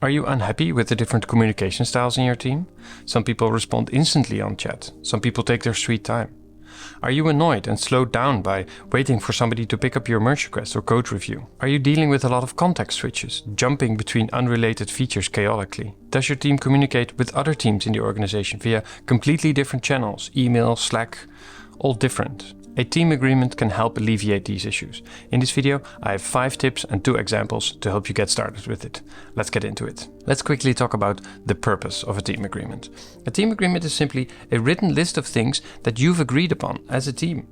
Are you unhappy with the different communication styles in your team? Some people respond instantly on chat. Some people take their sweet time. Are you annoyed and slowed down by waiting for somebody to pick up your merge request or code review? Are you dealing with a lot of context switches, jumping between unrelated features chaotically? Does your team communicate with other teams in the organization via completely different channels, email, Slack, all different? A team agreement can help alleviate these issues. In this video, I have 5 tips and 2 examples to help you get started with it. Let's get into it. Let's quickly talk about the purpose of a team agreement. A team agreement is simply a written list of things that you've agreed upon as a team.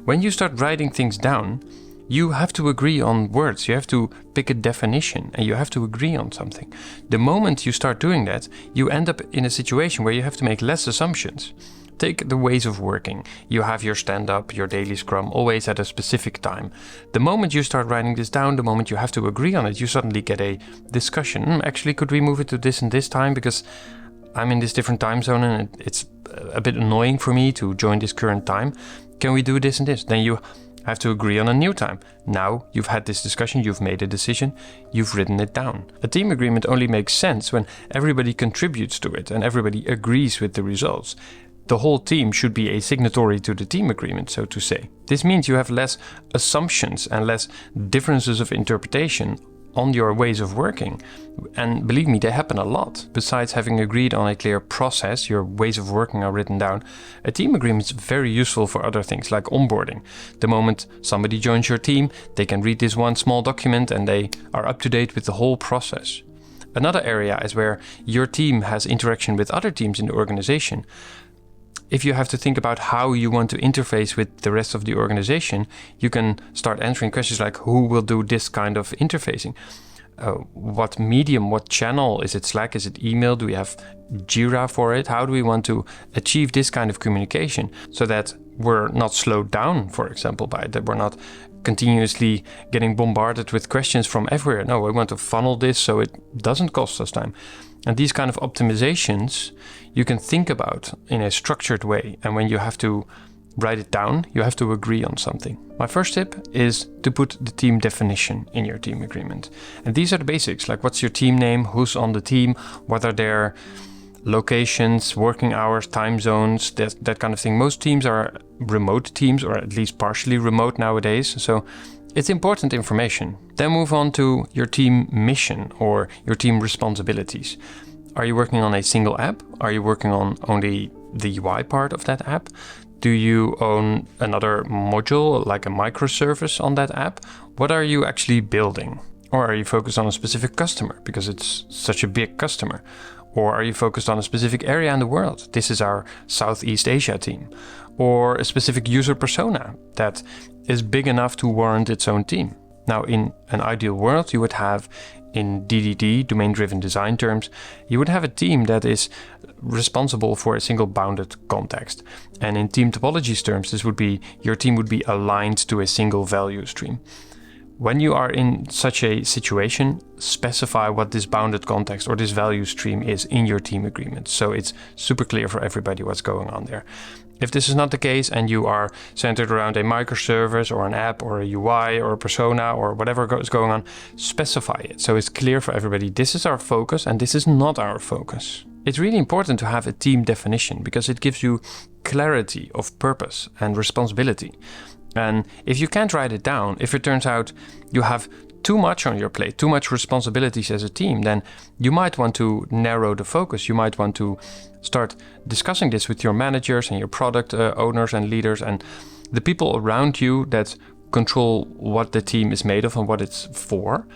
When you start writing things down, you have to agree on words, you have to pick a definition, and you have to agree on something. The moment you start doing that, you end up in a situation where you have to make less assumptions. Take the ways of working. You have your stand-up, your daily scrum, always at a specific time. The moment you start writing this down, the moment you have to agree on it, you suddenly get a discussion. Actually, could we move it to this and this time? Because I'm in this different time zone and it's a bit annoying for me to join this current time. Can we do this and this? Then you have to agree on a new time. Now you've had this discussion, you've made a decision, you've written it down. A team agreement only makes sense when everybody contributes to it and everybody agrees with the results. The whole team should be a signatory to the team agreement, so to say. This means you have less assumptions and less differences of interpretation on your ways of working. And believe me, they happen a lot. Besides having agreed on a clear process, your ways of working are written down. A team agreement is very useful for other things like onboarding. The moment somebody joins your team, they can read this one small document and they are up to date with the whole process. Another area is where your team has interaction with other teams in the organization. If you have to think about how you want to interface with the rest of the organization, you can start answering questions like who will do this kind of interfacing? What medium, what channel? Is it Slack? Is it email? Do we have Jira for it? How do we want to achieve this kind of communication so that we're not slowed down, for example, by that we're not continuously getting bombarded with questions from everywhere. No, we want to funnel this so it doesn't cost us time. And these kind of optimizations you can think about in a structured way. And when you have to write it down, you have to agree on something. My first tip is to put the team definition in your team agreement. And these are the basics, like what's your team name, who's on the team, what are their locations, working hours, time zones, that kind of thing. Most teams are remote teams, or at least partially remote nowadays. So it's important information. Then move on to your team mission or your team responsibilities. Are you working on a single app? Are you working on only the UI part of that app? Do you own another module like a microservice on that app? What are you actually building? Or are you focused on a specific customer because it's such a big customer? Or are you focused on a specific area in the world? This is our Southeast Asia team. Or a specific user persona that is big enough to warrant its own team. Now, in an ideal world, you would have, in DDD, domain-driven design terms, you would have a team that is responsible for a single bounded context. And in team topologies terms, this would be, your team would be aligned to a single value stream. When you are in such a situation, specify what this bounded context or this value stream is in your team agreement. So it's super clear for everybody what's going on there. If this is not the case and you are centered around a microservice or an app or a UI or a persona or whatever is going on, specify it. So it's clear for everybody, this is our focus and this is not our focus. It's really important to have a team definition because it gives you clarity of purpose and responsibility. And if you can't write it down, if it turns out you have too much on your plate, too much responsibilities as a team, then you might want to narrow the focus. You might want to start discussing this with your managers and your product owners and leaders and the people around you that control what the team is made of and what it's for.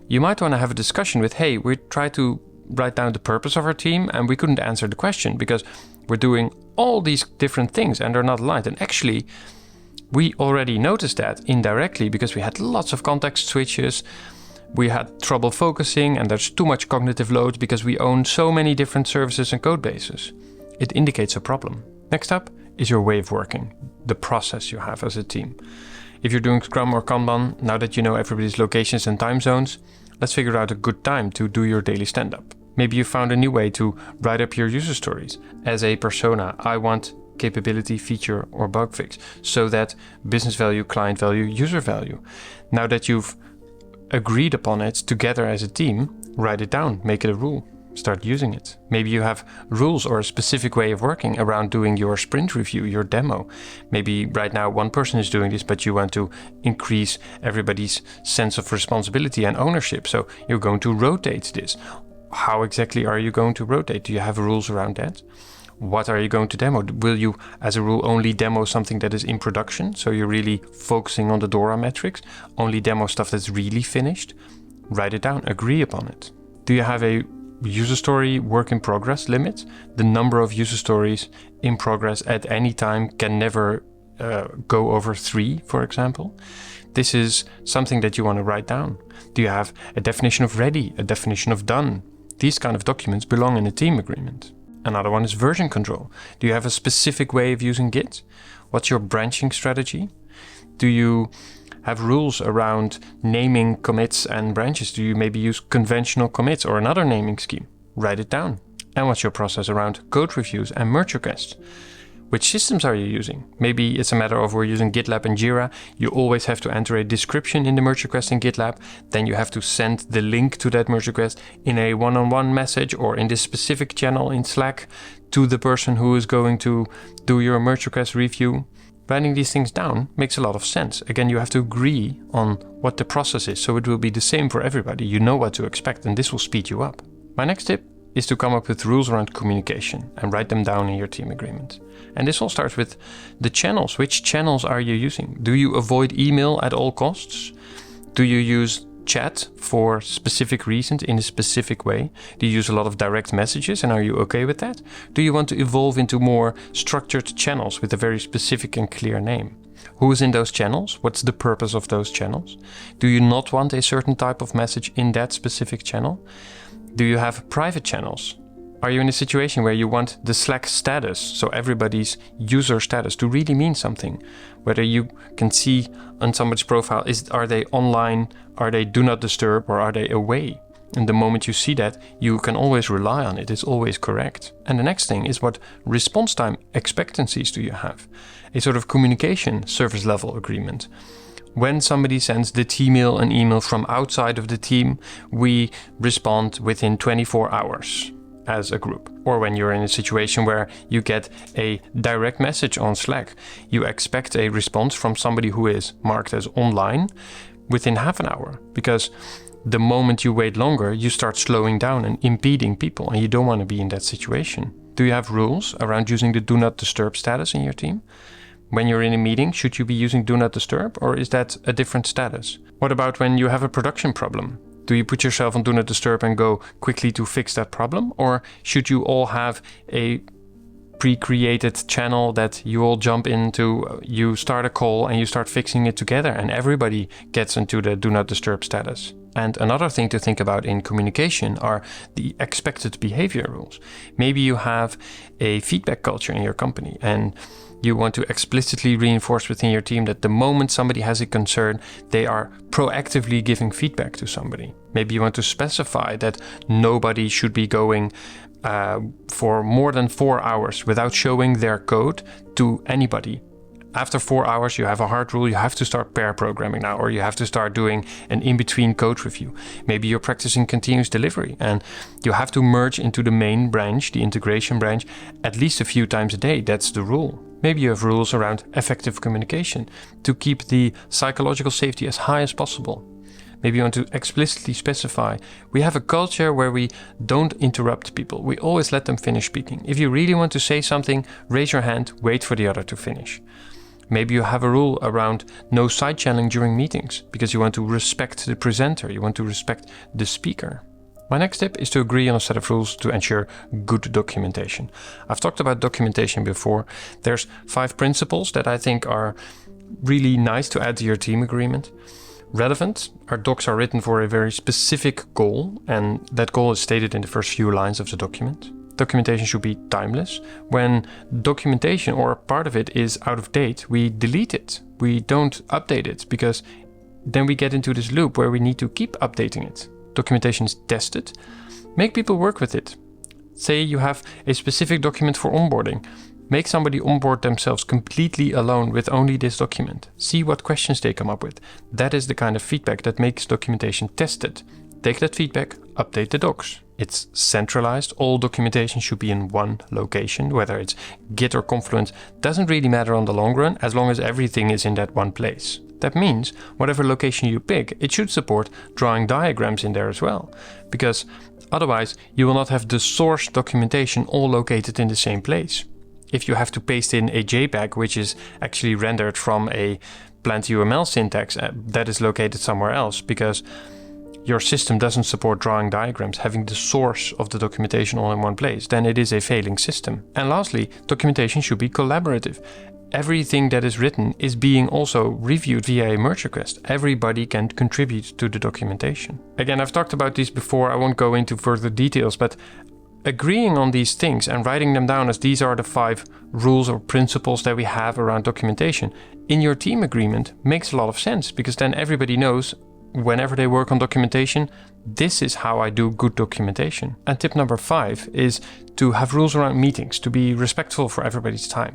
You might want to have a discussion with, hey, we tried to write down the purpose of our team and we couldn't answer the question because we're doing all these different things and they're not aligned. And actually, we already noticed that indirectly because we had lots of context switches, we had trouble focusing, and there's too much cognitive load because we own so many different services and code bases. It indicates a problem. Next up is your way of working, the process you have as a team. If you're doing Scrum or Kanban, now that you know everybody's locations and time zones, let's figure out a good time to do your daily stand-up. Maybe you found a new way to write up your user stories. As a persona, I want capability, feature, or bug fix, so that business value, client value, user value. Now that you've agreed upon it together as a team, write it down, make it a rule. Start using it. Maybe you have rules or a specific way of working around doing your sprint review, your demo. Maybe right now one person is doing this, but you want to increase everybody's sense of responsibility and ownership. So you're going to rotate this. How exactly are you going to rotate? Do you have rules around that? What are you going to demo? Will you, as a rule, only demo something that is in production? So you're really focusing on the DORA metrics, only demo stuff that's really finished? Write it down, agree upon it. Do you have a user story work in progress limit? The number of user stories in progress at any time can never go over 3, for example. This is something that you want to write down. Do you have a definition of ready, a definition of done? These kind of documents belong in a team agreement. Another one is version control. Do you have a specific way of using Git? What's your branching strategy? Do you have rules around naming commits and branches? Do you maybe use conventional commits or another naming scheme? Write it down. And what's your process around code reviews and merge requests? Which systems are you using? Maybe it's a matter of we're using GitLab and Jira. You always have to enter a description in the merge request in GitLab. Then you have to send the link to that merge request in a one-on-one message or in this specific channel in Slack to the person who is going to do your merge request review. Writing these things down makes a lot of sense. Again, you have to agree on what the process is, so it will be the same for everybody. You know what to expect, and this will speed you up. My next tip is to come up with rules around communication and write them down in your team agreement. And this all starts with the channels. Which channels are you using? Do you avoid email at all costs? Do you use chat for specific reasons in a specific way? Do you use a lot of direct messages, and are you okay with that? Do you want to evolve into more structured channels with a very specific and clear name? Who is in those channels? What's the purpose of those channels? Do you not want a certain type of message in that specific channel? Do you have private channels? Are you in a situation where you want the Slack status, so everybody's user status, to really mean something? Whether you can see on somebody's profile, are they online, are they do not disturb, or are they away? And the moment you see that, you can always rely on it. It's always correct. And the next thing is, what response time expectancies do you have? A sort of communication service level agreement. When somebody sends the T-mail an email from outside of the team, we respond within 24 hours. As a group. Or when you're in a situation where you get a direct message on Slack, you expect a response from somebody who is marked as online within half an hour, because the moment you wait longer, you start slowing down and impeding people, and you don't want to be in that situation. Do you have rules around using the do not disturb status in your team? When you're in a meeting, should you be using do not disturb, or is that a different status? What about when you have a production problem? Do you put yourself on do not disturb and go quickly to fix that problem? Or should you all have a pre-created channel that you all jump into, you start a call and you start fixing it together, and everybody gets into the do not disturb status? And another thing to think about in communication are the expected behavior rules. Maybe you have a feedback culture in your company, and you want to explicitly reinforce within your team that the moment somebody has a concern, they are proactively giving feedback to somebody. Maybe you want to specify that nobody should be going for more than 4 hours without showing their code to anybody. After 4 hours, you have a hard rule. You have to start pair programming now, or you have to start doing an in-between code review. Maybe you're practicing continuous delivery, and you have to merge into the main branch, the integration branch, at least a few times a day. That's the rule. Maybe you have rules around effective communication to keep the psychological safety as high as possible. Maybe you want to explicitly specify, we have a culture where we don't interrupt people. We always let them finish speaking. If you really want to say something, raise your hand, wait for the other to finish. Maybe you have a rule around no side channeling during meetings because you want to respect the presenter, you want to respect the speaker. My next tip is to agree on a set of rules to ensure good documentation. I've talked about documentation before. There's 5 principles that I think are really nice to add to your team agreement. Relevant. Our docs are written for a very specific goal, and that goal is stated in the first few lines of the document. Documentation should be timeless. When documentation or part of it is out of date, we delete it. We don't update it, because then we get into this loop where we need to keep updating it. Documentation is tested. Make people work with it. Say you have a specific document for onboarding. Make somebody onboard themselves completely alone with only this document. See what questions they come up with. That is the kind of feedback that makes documentation tested. Take that feedback, update the docs. It's centralized. All documentation should be in one location, whether it's Git or Confluence, doesn't really matter on the long run, as long as everything is in that one place. That means whatever location you pick, it should support drawing diagrams in there as well, because otherwise you will not have the source documentation all located in the same place. If you have to paste in a JPEG, which is actually rendered from a Plant UML syntax that is located somewhere else, because your system doesn't support drawing diagrams, having the source of the documentation all in one place, then it is a failing system. And lastly, documentation should be collaborative. Everything that is written is being also reviewed via a merge request. Everybody can contribute to the documentation. Again, I've talked about these before, I won't go into further details, but agreeing on these things and writing them down as these are the 5 rules or principles that we have around documentation in your team agreement makes a lot of sense, because then everybody knows whenever they work on documentation, this is how I do good documentation. And tip number 5 is to have rules around meetings, to be respectful for everybody's time.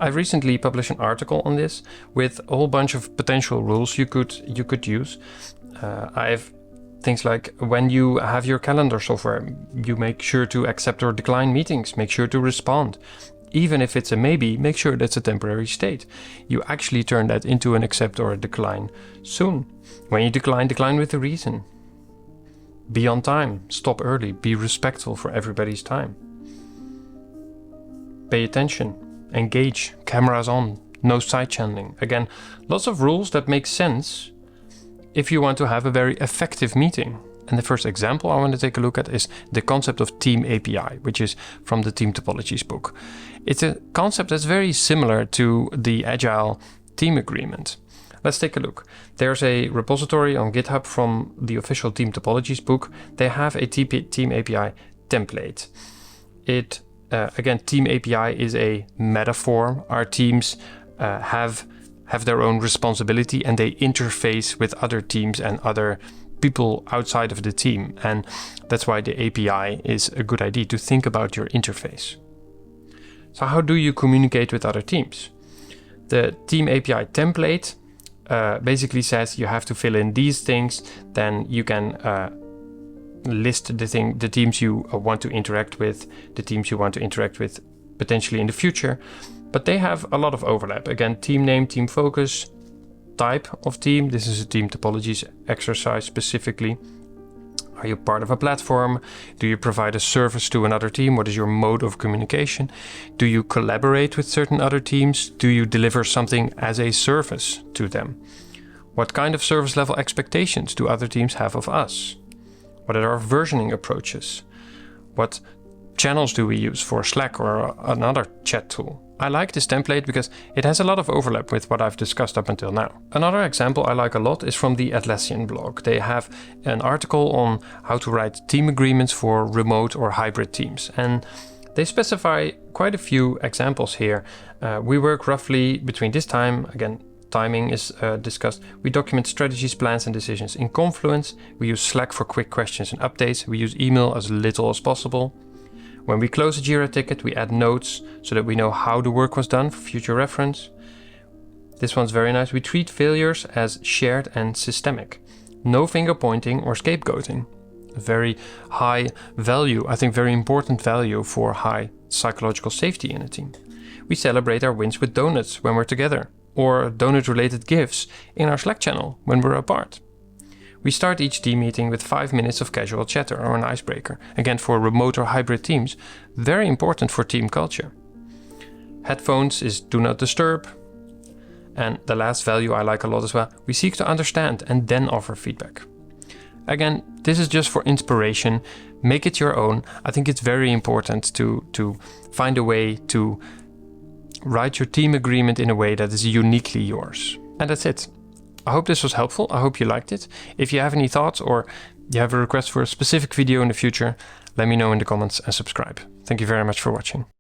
I recently published an article on this with a whole bunch of potential rules you could use. I have things like when you have your calendar software, you make sure to accept or decline meetings, make sure to respond. Even if it's a maybe, make sure that's a temporary state. You actually turn that into an accept or a decline soon. When you decline with a reason. Be on time, stop early, be respectful for everybody's time. Pay attention, engage, cameras on, no side channeling. Again, lots of rules that make sense if you want to have a very effective meeting. And the first example I want to take a look at is the concept of Team API, which is from the Team Topologies book. It's a concept that's very similar to the Agile team agreement. Let's take a look. There's a repository on GitHub from the official Team Topologies book. They have a Team API template. Again, Team API is a metaphor. Our teams have their own responsibility and they interface with other teams and other people outside of the team. And that's why the API is a good idea, to think about your interface. So how do you communicate with other teams? The Team API template basically says you have to fill in these things, then you can list the teams you want to interact with, the teams you want to interact with potentially in the future. But they have a lot of overlap. Again, team name, team focus, type of team. This is a Team Topologies exercise specifically. Are you part of a platform? Do you provide a service to another team? What is your mode of communication? Do you collaborate with certain other teams? Do you deliver something as a service to them? What kind of service level expectations do other teams have of us? What are our versioning approaches? What channels do we use for Slack or another chat tool? I like this template because it has a lot of overlap with what I've discussed up until now. Another example I like a lot is from the Atlassian blog. They have an article on how to write team agreements for remote or hybrid teams. And they specify quite a few examples here. We work roughly between this time, again, timing is discussed. We document strategies, plans and decisions in Confluence. We use Slack for quick questions and updates. We use email as little as possible. When we close a Jira ticket, we add notes so that we know how the work was done for future reference. This one's very nice. We treat failures as shared and systemic. No finger pointing or scapegoating. A very high value, I think very important value for high psychological safety in a team. We celebrate our wins with donuts when we're together, or donut-related gifts in our Slack channel when we're apart. We start each team meeting with 5 minutes of casual chatter or an icebreaker. Again, for remote or hybrid teams, very important for team culture. Headphones is do not disturb. And the last value I like a lot as well, we seek to understand and then offer feedback. Again, this is just for inspiration. Make it your own. I think it's very important to find a way to write your team agreement in a way that is uniquely yours. And that's it. I hope this was helpful. I hope you liked it. If you have any thoughts or you have a request for a specific video in the future, let me know in the comments and subscribe. Thank you very much for watching.